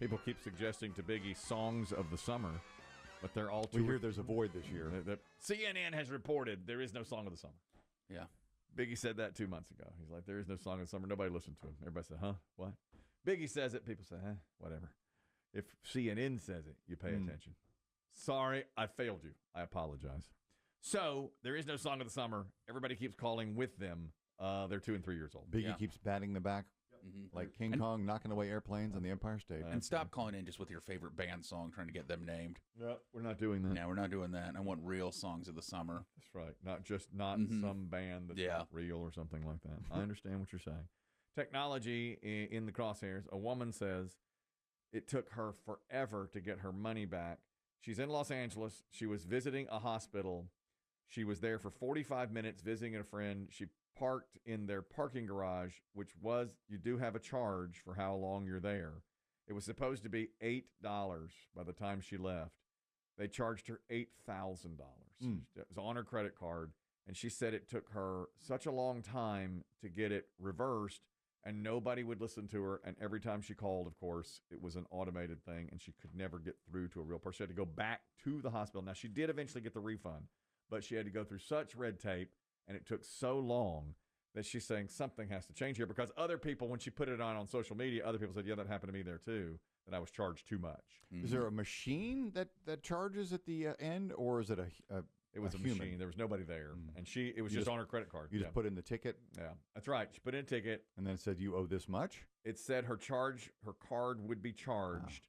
People keep suggesting to Biggie songs of the summer, but they're all too... We hear there's a void this year. CNN has reported there is no song of the summer. Yeah. Biggie said that 2 months ago. He's like, there is no song of the summer. Nobody listened to him. Everybody said, huh? What? Biggie says it. People say, whatever. If CNN says it, you pay attention. Sorry, I failed you. I apologize. So, there is no song of the summer. Everybody keeps calling with them. They're 2 and 3 years old. Biggie keeps batting the back like King Kong knocking away airplanes on the Empire State. And stop calling in just with your favorite band song, trying to get them named. No, we're not doing that. No, we're not doing that. I want real songs of the summer. That's right. Not some band that's not real or something like that. I understand what you're saying. Technology in the crosshairs. A woman says it took her forever to get her money back. She's in Los Angeles. She was visiting a hospital. She was there for 45 minutes visiting a friend. She parked in their parking garage, which was, you do have a charge for how long you're there. It was supposed to be $8 by the time she left. They charged her $8,000. It was on her credit card, and she said it took her such a long time to get it reversed, and nobody would listen to her, and every time she called, of course, it was an automated thing, and she could never get through to a real person. She had to go back to the hospital. Now, she did eventually get the refund, but she had to go through such red tape, and it took so long that she's saying something has to change here, because other people, when she put it on social media, other people said, yeah, that happened to me there too, that I was charged too much. Is there a machine that charges at the end, or is it It was a human machine. There was nobody there. And it was just on her credit card. You just put in the ticket? Yeah, that's right. She put in a ticket. And then it said, you owe this much? It said her card would be charged.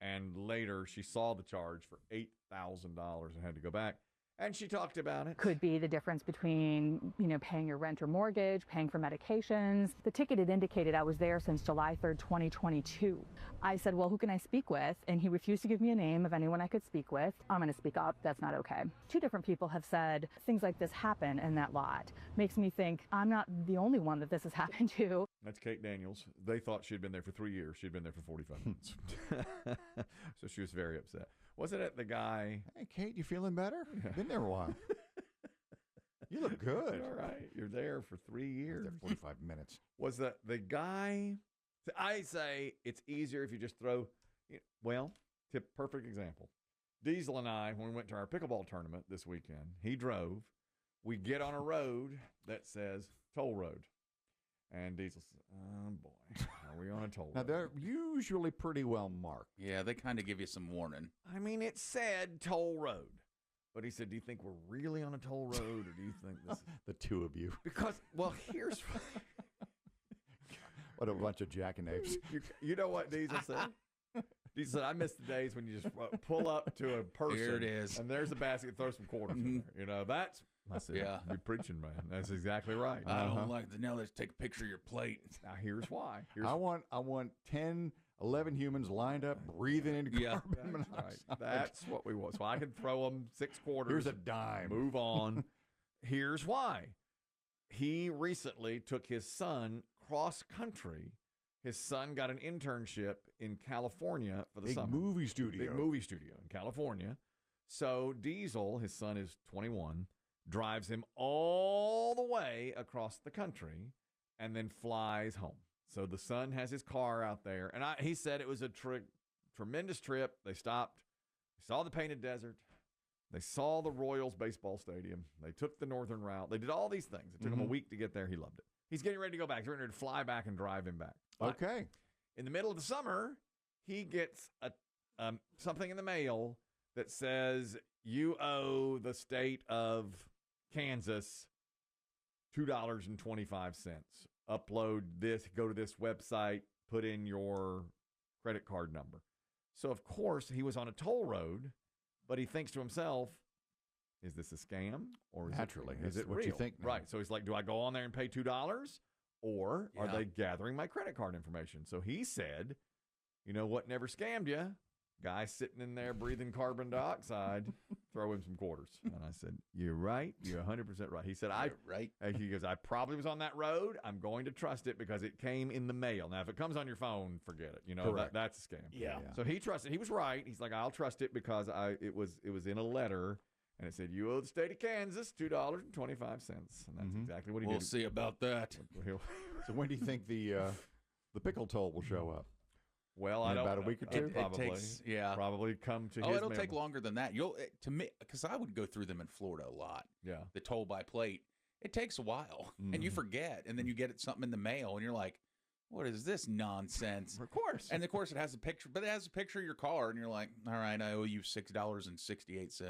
And later she saw the charge for $8,000 and had to go back. And she talked about it. Could be the difference between, paying your rent or mortgage, paying for medications. The ticket had indicated I was there since July 3rd, 2022. I said, well, who can I speak with? And he refused to give me a name of anyone I could speak with. I'm going to speak up. That's not okay. 2 different people have said things like this happen in that lot. Makes me think I'm not the only one that this has happened to. That's Kate Daniels. They thought she'd been there for 3 years. She'd been there for 45 minutes. So she was very upset. Wasn't it the guy? Hey, Kate, you feeling better? Been there a while. You look good. All right. You're there for 3 years. There 45 minutes. Was that the guy? I say it's easier if you just throw, perfect example. Diesel and I, when we went to our pickleball tournament this weekend, he drove. We get on a road that says toll road. And Diesel says, oh, boy, are we on a toll road? Now, they're usually pretty well marked. Yeah, they kind of give you some warning. I mean, it said toll road. But he said, do you think we're really on a toll road, or do you think this is... The two of you. Because, here's... What a bunch of jackanapes. You know what Diesel said? Diesel said, I miss the days when you just pull up to a person. Here it is. And there's a basket, throw some quarters in there. That's... I said, you're preaching, man. That's exactly right. I don't like the now let's take a picture of your plate. Now, here's why. I want 10, 11 humans lined up, breathing into carbon monoxide. Right. That's what we want. So I can throw them 6 quarters. Here's a dime. Move on. Here's why. He recently took his son cross-country. His son got an internship in California for the summer. Big movie studio in California. So Diesel, his son is 21, drives him all the way across the country and then flies home. So the son has his car out there. And he said it was a tremendous trip. They stopped. They saw the Painted Desert. They saw the Royals baseball stadium. They took the northern route. They did all these things. It took him a week to get there. He loved it. He's getting ready to go back. He's ready to fly back and drive him back. But okay. In the middle of the summer, he gets something in the mail that says you owe the state of Kansas $2.25. Upload this, go to this website, put in your credit card number. So, of course, he was on a toll road, but he thinks to himself, is this a scam? Or is it what real? You think now. Right. So he's like, do I go on there and pay $2? Or are they gathering my credit card information? So he said, you know what never scammed you? Guy sitting in there breathing carbon dioxide, throw him some quarters. And I said, you're right. You're 100% right. He said, right. He goes, I probably was on that road. I'm going to trust it because it came in the mail. Now, if it comes on your phone, forget it. That's a scam. Yeah. So he trusted. He was right. He's like, I'll trust it because it was in a letter. And it said, you owe the state of Kansas $2.25. And that's exactly what he did. We'll see about that. So when do you think the pickle toll will show up? Well, in about a week or two. Probably. It takes, yeah. Probably come to his it'll take mailbox. longer than that. To me, because I would go through them in Florida a lot. Yeah. The toll by plate. It takes a while, and you forget, and then you get something in the mail, and you're like, what is this nonsense? Of course. And of course it has a picture, but it has a picture of your car, and you're like, all right, I owe you $6.68.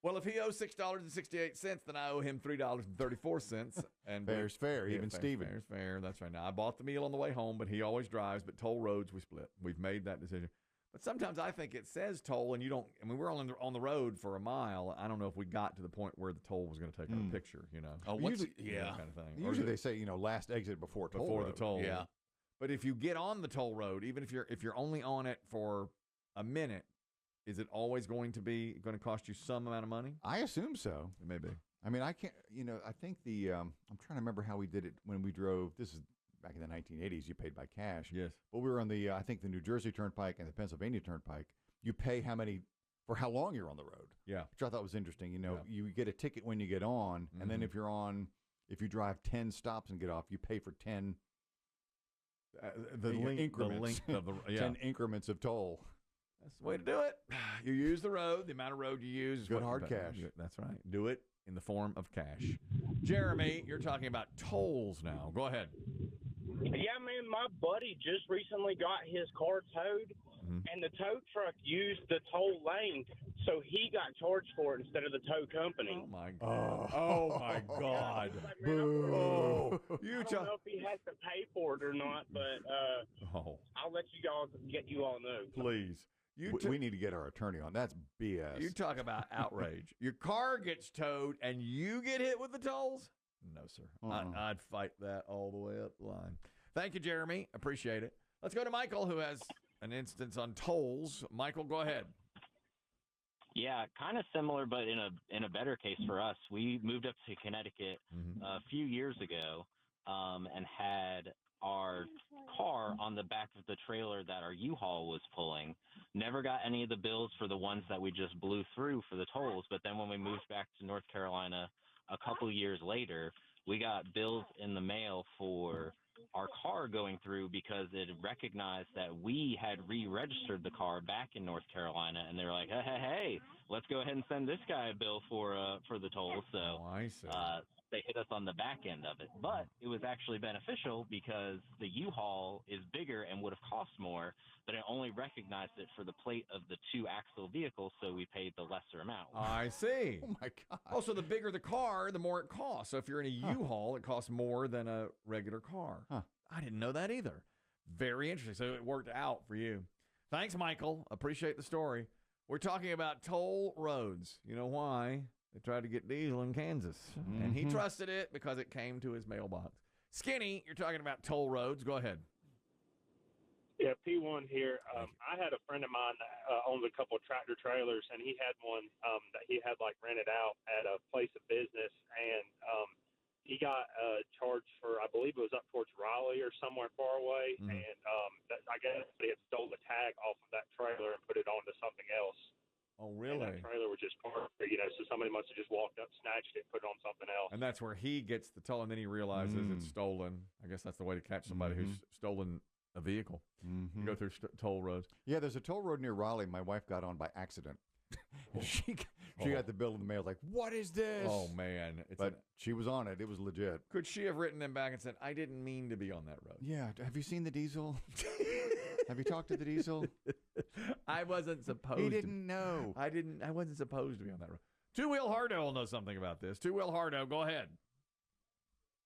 Well, if he owes $6.68, then I owe him $3.34. And Fair's fair, even Steven. Fair's fair. That's right. Now, I bought the meal on the way home, but he always drives. But toll roads, we split. We've made that decision. But sometimes I think it says toll, and you don't. I mean, we're on the road for a mile. I don't know if we got to the point where the toll was going to take our picture. Oh, kind of thing. Usually they say, last exit before toll before road. the toll. Yeah. But if you get on the toll road, even if you're only on it for a minute, is it always going to cost you some amount of money? I assume so. It may be. I mean, I can't. I think I'm trying to remember how we did it when we drove. This is back in the 1980s. You paid by cash. Yes. But we were on the I think the New Jersey Turnpike and the Pennsylvania Turnpike. You pay for how long you're on the road. Yeah. Which I thought was interesting. You get a ticket when you get on, and then if you drive 10 stops and get off, you pay for 10 increments of the 10 increments of toll. That's the way to do it. You use the road. The amount of road you use is good hard cash. That's right. Do it in the form of cash. Jeremy, you're talking about tolls now. Go ahead. Yeah, man, my buddy just recently got his car towed, and the tow truck used the toll lane, so he got charged for it instead of the tow company. Oh, my God. Oh, my God. Boo. Oh, I don't know if he has to pay for it or not, but I'll let you all know. Please. We need to get our attorney on. That's BS. You talk about outrage. Your car gets towed and you get hit with the tolls? No, sir. I'd fight that all the way up the line. Thank you, Jeremy. Appreciate it. Let's go to Michael, who has an instance on tolls. Michael, go ahead. Yeah, kind of similar, but in a better case for us. We moved up to Connecticut a few years ago and had our car on the back of the trailer that our U-Haul was pulling. Never got any of the bills for the ones that we just blew through for the tolls. But then when we moved back to North Carolina a couple years later, we got bills in the mail for our car going through because it recognized that we had re-registered the car back in North Carolina, and they were like, hey, let's go ahead and send this guy a bill for the toll. So I see. They hit us on the back end of it. But it was actually beneficial because the U-Haul is bigger and would have cost more, but it only recognized it for the plate of the two-axle vehicle, so we paid the lesser amount. I see. Oh, my God. Oh, so the bigger the car, the more it costs. So if you're in a U-Haul, it costs more than a regular car. Huh. I didn't know that either. Very interesting. So it worked out for you. Thanks, Michael. Appreciate the story. We're talking about toll roads. You know why? They tried to get diesel in Kansas, and he trusted it because it came to his mailbox. Skinny, you're talking about toll roads. Go ahead. Yeah, P1 here. I had a friend of mine that owns a couple of tractor trailers, and he had one that he had rented out at a place of business, and he got charged for, I believe it was up towards Raleigh or somewhere far away, and I guess they had stole the tag off of that trailer and put it onto something else. Oh, really? And that trailer was just parked, so somebody must have just walked up, snatched it, put it on something else. And that's where he gets the toll, and then he realizes it's stolen. I guess that's the way to catch somebody who's stolen a vehicle. You go through toll roads. Yeah, there's a toll road near Raleigh my wife got on by accident. She got the bill in the mail, like, what is this? Oh, man. But she was on it. It was legit. Could she have written them back and said, I didn't mean to be on that road? Yeah. Have you seen the diesel? Have you talked to the diesel? I wasn't supposed to. He didn't know. I wasn't supposed to be on that road. Two-Wheel Hardo will know something about this. Two-Wheel Hardo, go ahead.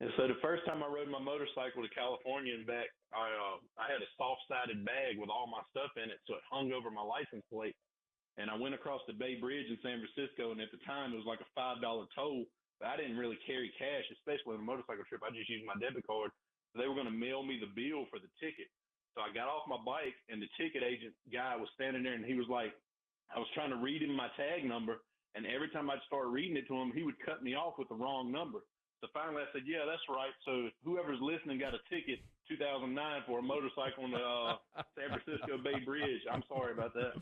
And so the first time I rode my motorcycle to California and back, I had a soft-sided bag with all my stuff in it, so it hung over my license plate. And I went across the Bay Bridge in San Francisco, and at the time it was like a $5 toll. But I didn't really carry cash, especially on a motorcycle trip. I just used my debit card. So they were going to mail me the bill for the ticket. So I got off my bike, and the ticket agent guy was standing there, and he was like, I was trying to read him my tag number, and every time I'd start reading it to him, he would cut me off with the wrong number. So finally I said, yeah, that's right. So whoever's listening got a ticket 2009 for a motorcycle on the San Francisco Bay Bridge. I'm sorry about that.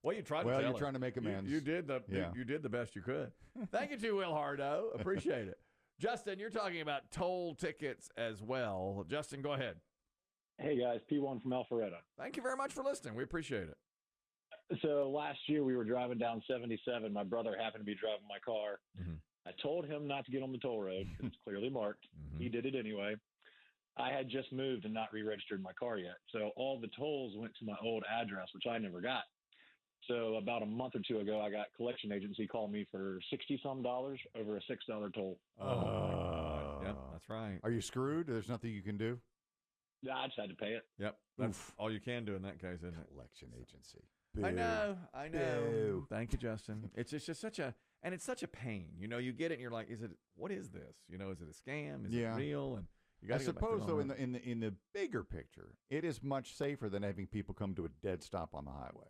Well, you tried to Well, tell you're it. trying to make amends. You did the best you could. Thank you, Two-Wheel Hardo. Appreciate it. Justin, you're talking about toll tickets as well. Justin, go ahead. Hey, guys. P1 from Alpharetta. Thank you very much for listening. We appreciate it. So last year we were driving down 77. My brother happened to be driving my car. Mm-hmm. I told him not to get on the toll road. It's clearly marked. Mm-hmm. He did it anyway. I had just moved and not re-registered my car yet. So all the tolls went to my old address, which I never got. So about a month or two ago, I got collection agency called me for $60-some over a $6 toll. Yep, that's right. Are you screwed? There's nothing you can do? I just had to pay it. Yep, that's all you can do in that case, isn't it? Collection agency. I know. Boo. Thank you, Justin. It's just such a, and it's such a pain. You know, you get it and you're like, what is this? You know, is it a scam? Is it real? And you got I suppose though, in the bigger picture, it is much safer than having people come to a dead stop on the highway.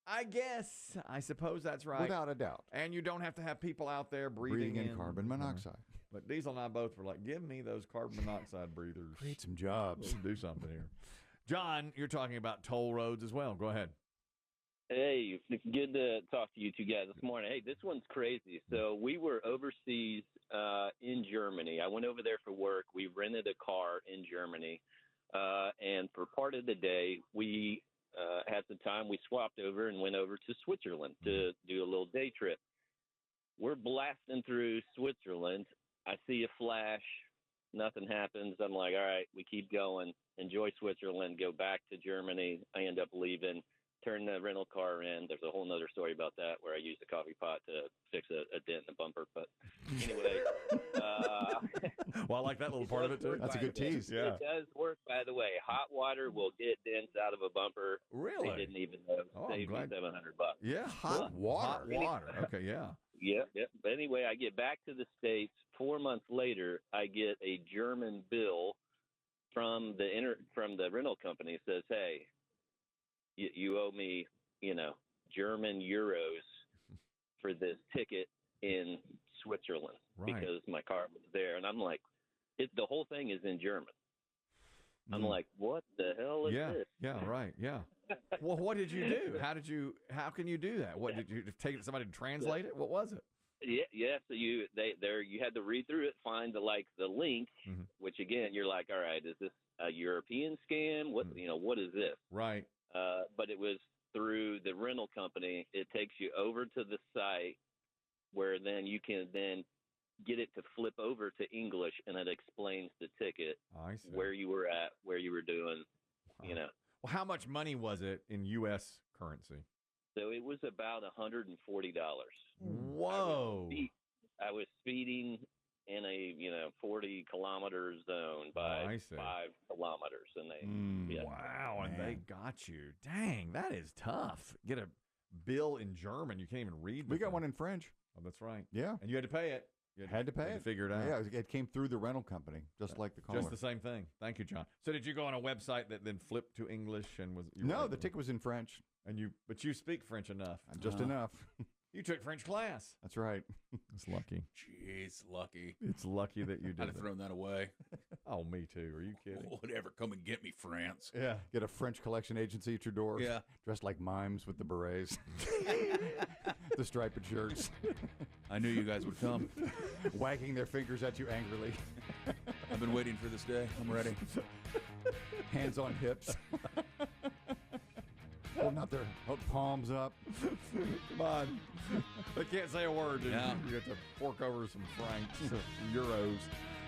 I suppose that's right. Without a doubt. And you don't have to have people out there breathing in carbon monoxide. But Diesel and I both were like, give me those carbon monoxide breathers. Create some jobs. Let's do something here. John, you're talking about toll roads as well. Go ahead. Hey, good to talk to you two guys this morning. Hey, this one's crazy. So we were overseas in Germany. I went over there for work. We rented a car in Germany. And for part of the day, we had some time. We swapped over and went over to Switzerland to do a little day trip. We're blasting through Switzerland. I see a flash. Nothing happens. I'm like, all right, we keep going. Enjoy Switzerland. Go back to Germany. I end up leaving. Turn the rental car in. There's a whole nother story about that where I used a coffee pot to fix a dent in the bumper. But anyway. Well, I like that little part of it, too. That's a good tease. Yeah. It does work, by the way. Hot water will get dents out of a bumper. Really? They didn't even know. Saved me $700. Yeah, hot water. Okay, yeah. Yep. But anyway, I get back to the States. 4 months later, I get a German bill from the rental company. Says, hey, you owe me, German euros for this ticket in Switzerland because my car was there. And I'm like, the whole thing is in German. I'm like, what the hell is this? Yeah, right. Yeah. Well, what did you do? How can you do that? What did you take somebody to translate it? What was it? Yeah. So you had to read through it, find the link, which again, you're like, all right, is this a European scam? What what is this? Right. But it was through the rental company. It takes you over to the site where then you can then get it to flip over to English, and it explains the ticket, where you were at, where you were doing, Well, how much money was it in U.S. currency? So it was about $140. Whoa! I was speeding in a 40-kilometer zone by 5 kilometers, and they wow, and they got you. Dang, that is tough. Get a bill in German you can't even read. We got one in French. Oh, that's right. Yeah, and you had to pay it. You had to pay it. Figure it out. Yeah, it came through the rental company, just like the caller. Just the same thing. Thank you, John. So did you go on a website that then flipped to English and was? No, the ticket was in French. But you speak French enough. Just enough. You took French class. That's right. It's lucky. Jeez, lucky. It's lucky that you did. I'd have thrown that away. Oh, me too. Are you kidding? Whatever. Come and get me, France. Yeah. Get a French collection agency at your door. Yeah. Dressed like mimes with the berets. The striped shirts. I knew you guys would come. Wagging their fingers at you angrily. I've been waiting for this day. I'm ready. Hands on hips. Holding out their palms up. Come on. They can't say a word. No. You have to fork over some francs, euros.